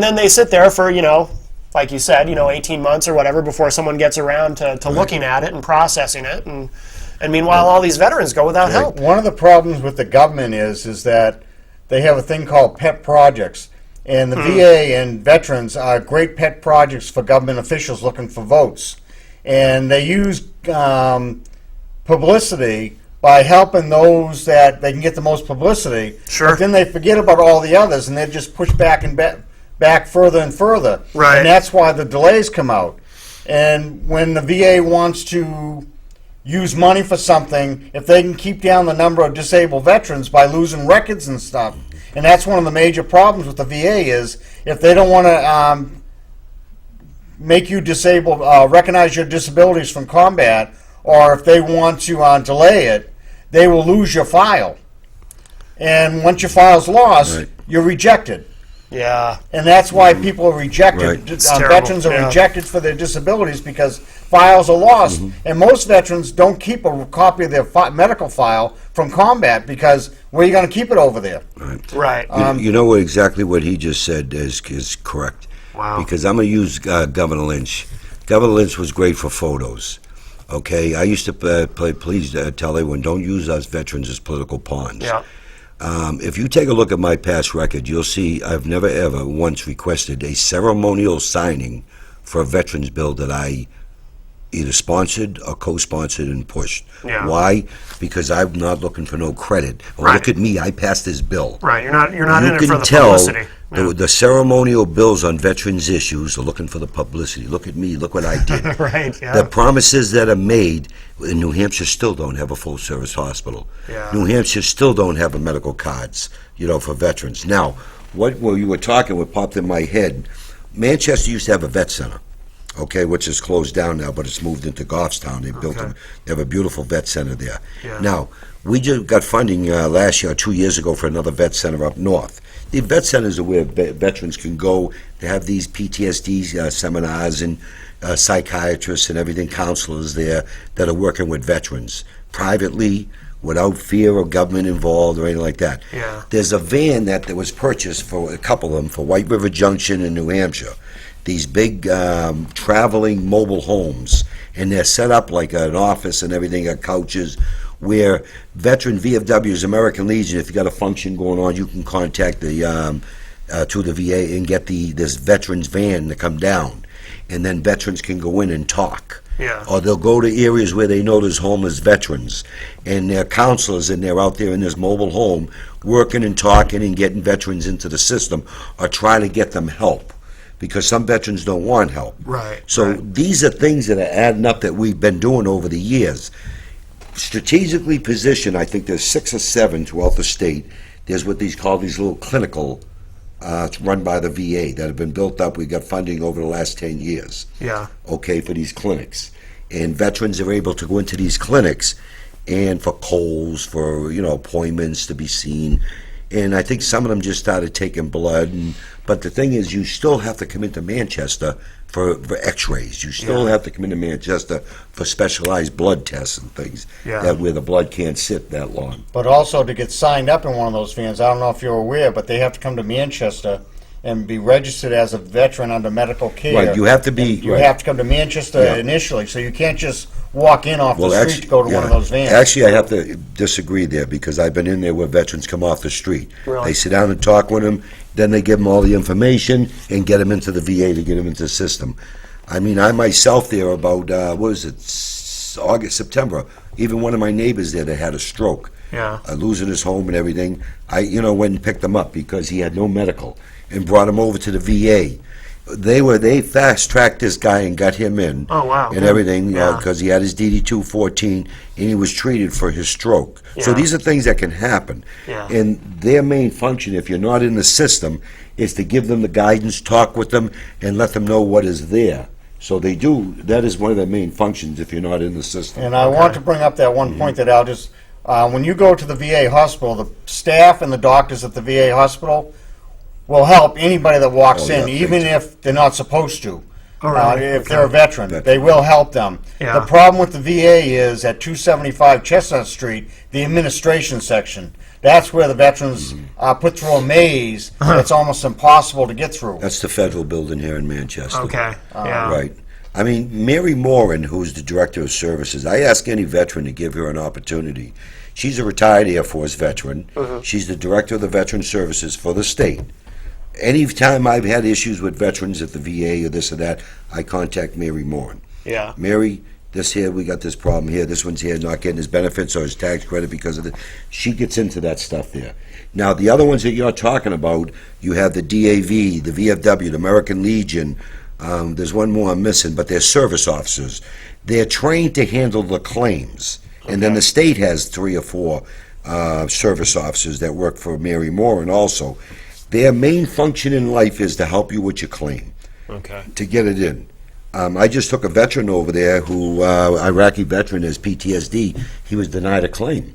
then they sit there for like you said, 18 months or whatever before someone gets around to looking at it and processing it. And meanwhile, all these veterans go without help. One of the problems with the government is that they have a thing called pet projects. And the VA and veterans are great pet projects for government officials looking for votes. And they use publicity by helping those that they can get the most publicity. Sure. But then they forget about all the others, and they just push back and back further and further. Right. And that's why the delays come out. And when the VA wants to use money for something, if they can keep down the number of disabled veterans by losing records and stuff, and that's one of the major problems with the VA is if they don't want to make you disabled, recognize your disabilities from combat, or if they want to delay it, they will lose your file. And once your file's lost, you're rejected. Yeah. And that's why people are rejected. Veterans are rejected for their disabilities because files are lost. And most veterans don't keep a copy of their medical file from combat because where are you going to keep it over there? Right. You know exactly what he just said is correct. Wow. Because I'm going to use Governor Lynch. Governor Lynch was great for photos. Okay, I used to please tell everyone, don't use us veterans as political pawns. Yeah. If you take a look at my past record, you'll see I've never ever once requested a ceremonial signing for a veterans bill that I either sponsored or co-sponsored and pushed. Yeah. Why? Because I'm not looking for no credit. Oh, Right. Look at me, I passed this bill. Right. You're not in it for the tell publicity. The ceremonial bills on veterans' issues are looking for the publicity. Look at me, look what I did. Right, yeah. The promises that are made, in New Hampshire still don't have a full-service hospital. Yeah. New Hampshire still don't have a medical cards, for veterans. Now, when you were talking, what popped in my head, Manchester used to have a vet center, okay, which is closed down now, but it's moved into Goffstown. They have a beautiful vet center there. Yeah. Now, we just got funding last year, 2 years ago, for another vet center up north. The vet centers are where veterans can go to have these PTSD seminars, and psychiatrists and everything, counselors there that are working with veterans privately, without fear of government involved or anything like that. Yeah. There's a van that was purchased for a couple of them for White River Junction in New Hampshire. These big traveling mobile homes, and they're set up like an office and everything, got couches, where veteran VFWs, American Legion, if you got a function going on, you can contact the to the VA and get this veterans van to come down, and then veterans can go in and talk. Yeah. Or they'll go to areas where they know there's homeless veterans, and their counselors, and they're out there in this mobile home working and talking and getting veterans into the system, or trying to get them help, because some veterans don't want help. Right. So right. these are things that are adding up that we've been doing over the years. Strategically positioned, I think there's 6 or 7 throughout the state. There's what these call these little clinical, run by the VA, that have been built up. We got funding over the last 10 years. Yeah. Okay, for these clinics. And veterans are able to go into these clinics and for colds, for, appointments to be seen. And I think some of them just started taking blood. But the thing is, you still have to come into Manchester for x-rays. You still have to come into Manchester for specialized blood tests and things, that where the blood can't sit that long. But also to get signed up in one of those vans, I don't know if you're aware, but they have to come to Manchester and be registered as a veteran under medical care. Right, you have to be... You have to come to Manchester initially, so you can't just walk in off the street to go to one of those vans. Actually, I have to disagree there, because I've been in there where veterans come off the street. Really? They sit down and talk with them, then they give them all the information and get them into the VA to get them into the system. I mean, I myself there about, August, September, even one of my neighbors there that had a stroke, losing his home and everything, I went and picked him up because he had no medical and brought him over to the VA. They fast-tracked this guy and got him in. Oh, wow. And everything, because he had his DD-214 and he was treated for his stroke. So Yeah. these are things that can happen. Yeah. And their main function, if you're not in the system, is to give them the guidance, talk with them, and let them know what is there. So they do, that is one of their main functions if you're not in the system. And I want to bring up that one point that I'll just, when you go to the VA hospital, the staff and the doctors at the VA hospital will help anybody that walks in, even if they're not supposed to. If they're a veteran, they will help them. Yeah. The problem with the VA is at 275 Chestnut Street, the administration section. That's where the veterans are put through a maze that's almost impossible to get through. That's the federal building here in Manchester. Okay. Yeah. Right. I mean, Mary Moran, who's the director of services, I ask any veteran to give her an opportunity. She's a retired Air Force veteran. She's the director of the Veteran Services for the state. Anytime I've had issues with veterans at the VA or this or that, I contact Mary Moran. Yeah. Mary, this here, we got this problem here, this one's here, not getting his benefits or his tax credit because of it. She gets into that stuff there. Now, the other ones that you're talking about, you have the DAV, the VFW, the American Legion. There's one more I'm missing, but they're service officers. They're trained to handle the claims. And then the state has 3 or 4 service officers that work for Mary Moran also. Their main function in life is to help you with your claim, to get it in. I just took a veteran over there who, Iraqi veteran, has PTSD. He was denied a claim.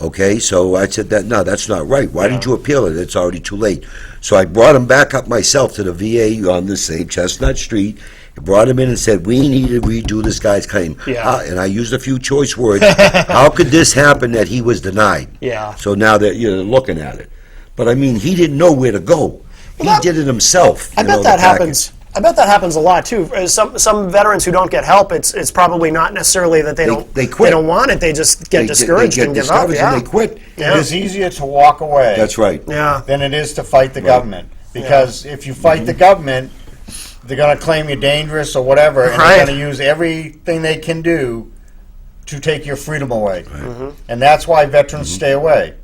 Okay, so I said, that's not right. Why didn't you appeal it? It's already too late. So I brought him back up myself to the VA on the same Chestnut Street, brought him in and said, we need to redo this guy's claim. And I used a few choice words. How could this happen that he was denied? Yeah. So now that you're looking at it. But I mean, he didn't know where to go. He did it himself. I bet that happens. I bet that happens a lot too. Some veterans who don't get help, it's probably not necessarily that they quit. They don't want it. They just get discouraged and give up. And they quit. It is easier to walk away. That's right. Than it is to fight the government. Because if you fight the government, they're going to claim you're dangerous or whatever, and they're going to use everything they can do to take your freedom away. And that's why veterans stay away.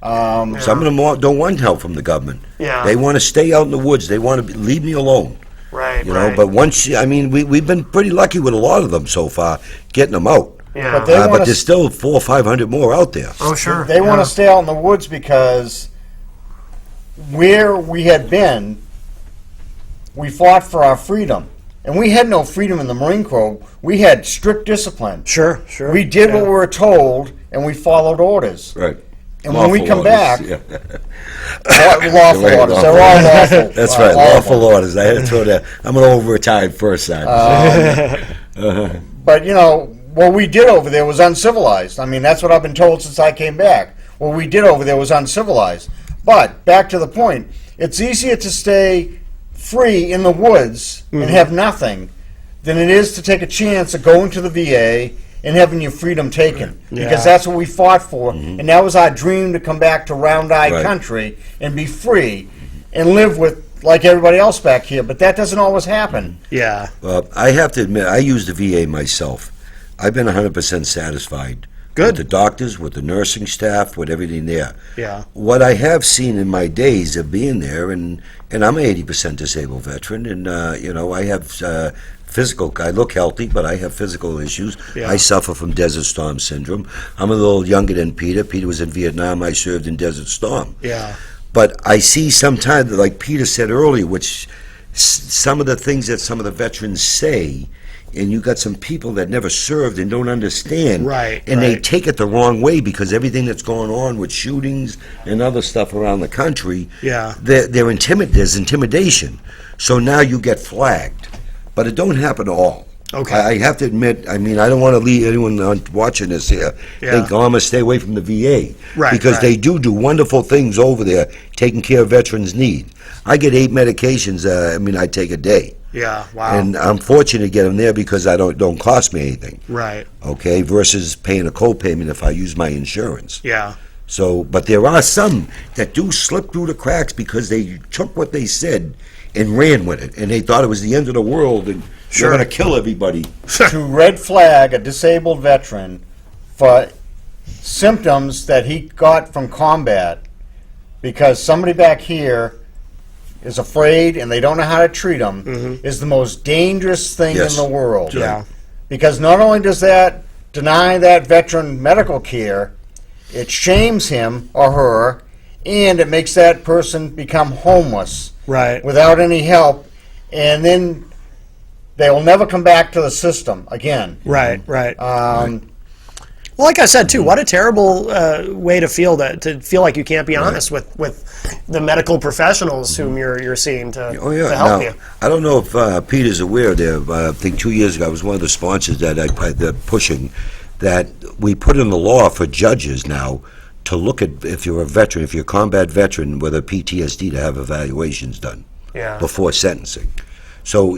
Some of them don't want help from the government. Yeah. They want to stay out in the woods. They want to leave me alone. Right, You know, right. but we've been pretty lucky with a lot of them so far, getting them out. Yeah. But they wanna But there's still 400 or 500 more out there. Oh, sure. They want to stay out in the woods because where we had been, we fought for our freedom. And we had no freedom in the Marine Corps. We had strict discipline. Sure, sure. We did what we were told, and we followed orders. Right. And when we Lawful come orders, back, yeah. lawful Right, orders. They're all lawful. That's all right, of lawful them. orders. I had to throw that. I'm an overretired first time. But, what we did over there was uncivilized. I mean, that's what I've been told since I came back. What we did over there was uncivilized. But, back to the point, it's easier to stay free in the woods and have nothing than it is to take a chance of going to the VA and having your freedom taken. Yeah. Because that's what we fought for. And that was our dream, to come back to Round Eye Right. country and be free and live with like everybody else back here. But that doesn't always happen. Yeah. I have to admit, I use the VA myself. I've been 100% satisfied. Good. With the doctors, with the nursing staff, with everything there. Yeah. What I have seen in my days of being there, and I'm an 80% disabled veteran, and I have physical. I look healthy, but I have physical issues. Yeah. I suffer from Desert Storm syndrome. I'm a little younger than Peter. Peter was in Vietnam. I served in Desert Storm. Yeah. But I see sometimes, like Peter said earlier, which some of the things that some of the veterans say, and you got some people that never served and don't understand. Right, And they right. take it the wrong way because everything that's going on with shootings and other stuff around the country, Yeah. there's intimidation. So now you get flagged. But it don't happen at all. Okay. I have to admit, I don't want to leave anyone watching this here think, I'm going to stay away from the VA. Right, Because right. they do wonderful things over there, taking care of veterans' need. I get 8 medications, I take a day. Yeah. Wow. And I'm fortunate to get them there because I don't cost me anything, Right. okay, versus paying a co-payment if I use my insurance. Yeah. So, but there are some that do slip through the cracks because they took what they said and ran with it, and they thought it was the end of the world, and Sure. they're going to kill everybody. To red flag a disabled veteran for symptoms that he got from combat because somebody back here is afraid and they don't know how to treat them is the most dangerous thing Yes. in the world. Yeah. Because not only does that deny that veteran medical care, it shames him or her, and it makes that person become homeless Right. without any help, and then they will never come back to the system again. Right. Right. Um, Well, like I said too, what a terrible way to feel like you can't be honest with the medical professionals whom you're seeing to help you. I don't know if Peter's aware there. I think 2 years ago I was one of the sponsors that they're pushing that we put in the law for judges now to look at if you're a veteran, if you're a combat veteran with a PTSD, to have evaluations done Yeah. before sentencing. So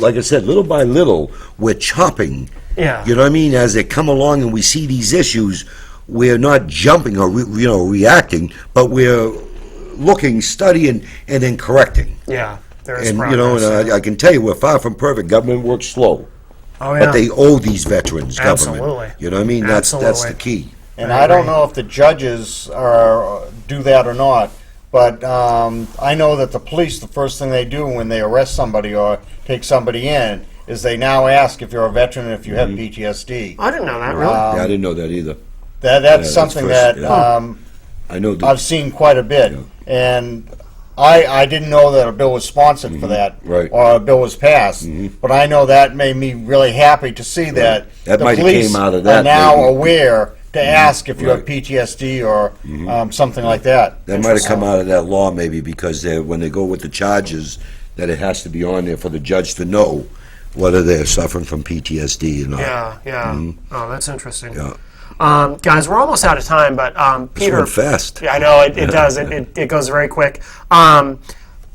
like I said, little by little, we're chopping. Yeah. You know what I mean? As they come along and we see these issues, we're not jumping or reacting, but we're looking, studying, and then correcting. Yeah. There is And progress. I can tell you, we're far from perfect. Government works slow, Oh yeah. but they owe these veterans government. Absolutely. You know what I mean? That's the Absolutely. key. and I don't know if the judges do that or not, but I know that the police, the first thing they do when they arrest somebody or take somebody in is they now ask if you're a veteran and if you have PTSD. I didn't know that really. Yeah, I didn't know that either. That's that's something first, that yeah. I know that. I've seen quite a bit, Yeah. and I didn't know that a bill was sponsored for that, Right. or a bill was passed. But I know that made me really happy to see that That the might have police came out of are that, now maybe. aware to ask if you have Right. PTSD or something like that. That might have come out of that law maybe because when they go with the charges, that it has to be on there for the judge to know whether they're suffering from PTSD or not. Yeah. Yeah. Oh, that's interesting. Yeah. Guys, we're almost out of time, but This Peter. went fast. Yeah, I know it does. It goes very quick.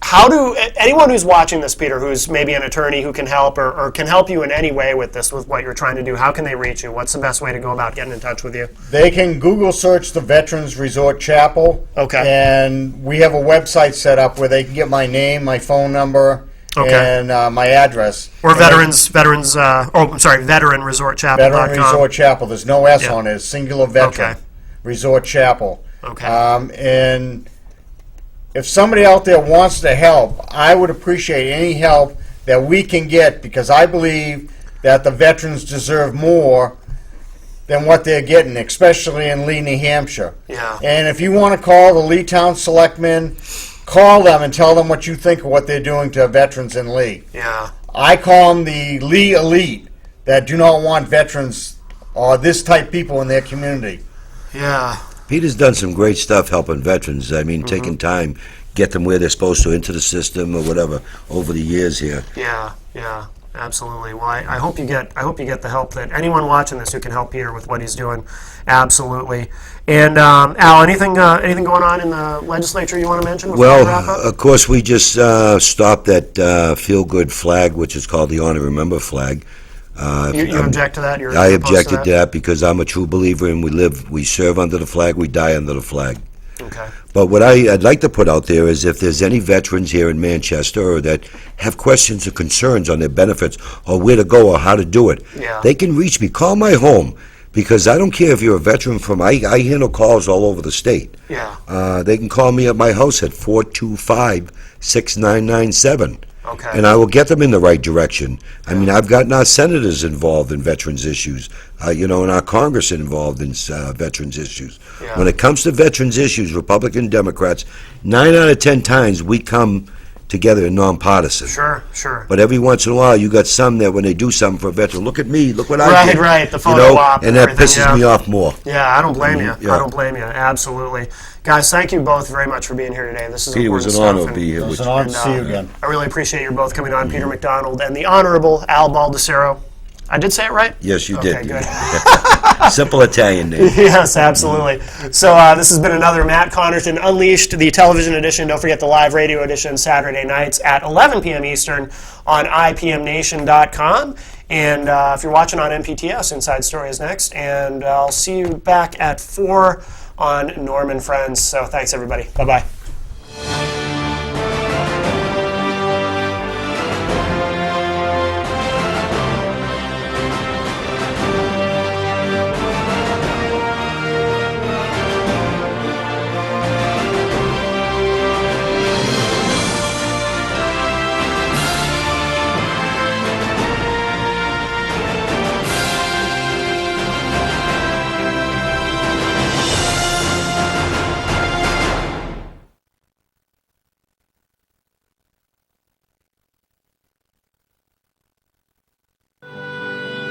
How do anyone who's watching this, Peter, who's maybe an attorney who can help or can help you in any way with this, with what you're trying to do? How can they reach you? What's the best way to go about getting in touch with you? They can Google search the Veterans Resort Chapel. Okay. And we have a website set up where they can get my name, my phone number, Okay. and my address. Or Veteran Resort Chapel.com. Veteran Resort Chapel. There's no S Yeah. on it. It's singular veteran. Okay. Resort Chapel. Okay. And if somebody out there wants to help, I would appreciate any help that we can get, because I believe that the veterans deserve more than what they're getting, especially in Lee, New Hampshire. Yeah. And if you want to call the Lee Town Selectmen, call them and tell them what you think of what they're doing to veterans in Lee. Yeah. I call them the Lee elite that do not want veterans or this type people in their community. Yeah. Peter's done some great stuff helping veterans. I mean, taking time, get them where they're supposed to into the system or whatever over the years here. Yeah. Yeah. Absolutely. Well, I hope you get the help that anyone watching this who can help Peter with what he's doing. Absolutely. And Al, anything going on in the legislature you want to mention before we wrap Well, up? of course, we just stopped that feel-good flag, which is called the Honor Remember flag. You object to that? You're I opposed to objected to that because I'm a true believer in we serve under the flag, we die under the flag. Okay. But what I'd like to put out there is if there's any veterans here in Manchester or that have questions or concerns on their benefits or where to go or how to do it, Yeah. they can reach me. Call my home, because I don't care if you're a veteran from, I handle calls all over the state. Yeah. They can call me at my house at 425-6997. Okay. And I will get them in the right direction. I mean, I've gotten our senators involved in veterans issues, and our Congress involved in veterans issues. Yeah. When it comes to veterans issues, Republican, Democrats, 9 out of 10 times we come together in nonpartisan. Sure. But every once in a while, you got some that when they do something for a veteran, look at me, look what I did. Right, the photo op and and that everything, pisses me off more. Yeah, I don't blame you. Yeah. I don't blame you. Absolutely. Guys, thank you both very much for being here today. This is Peter, it was important an honor stuff, to be here It with was you. an honor to see you again. I really appreciate you both coming on, Peter McDonald and the Honorable Al Baldessero. I did say it right? Yes, you Okay, did. good. Simple Italian name. Yes, absolutely. So this has been another Matt Connarton Unleashed, the television edition. Don't forget the live radio edition Saturday nights at 11 p.m. Eastern on IPMNation.com. And if you're watching on MPTS, Inside Story is next. And I'll see you back at 4 on Norman Friends. So thanks, everybody. Bye-bye.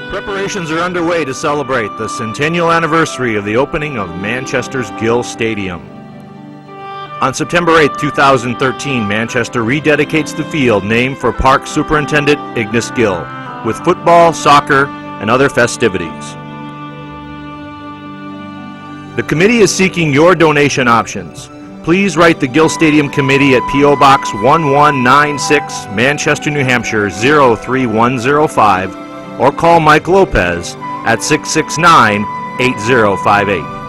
Preparations are underway to celebrate the centennial anniversary of the opening of Manchester's Gill Stadium. On September 8, 2013, Manchester rededicates the field named for Park Superintendent Ignace Gill, with football, soccer, and other festivities. The committee is seeking your donation options. Please write the Gill Stadium Committee at P.O. Box 1196, Manchester, New Hampshire 03105, or call Mike Lopez at 669-8058.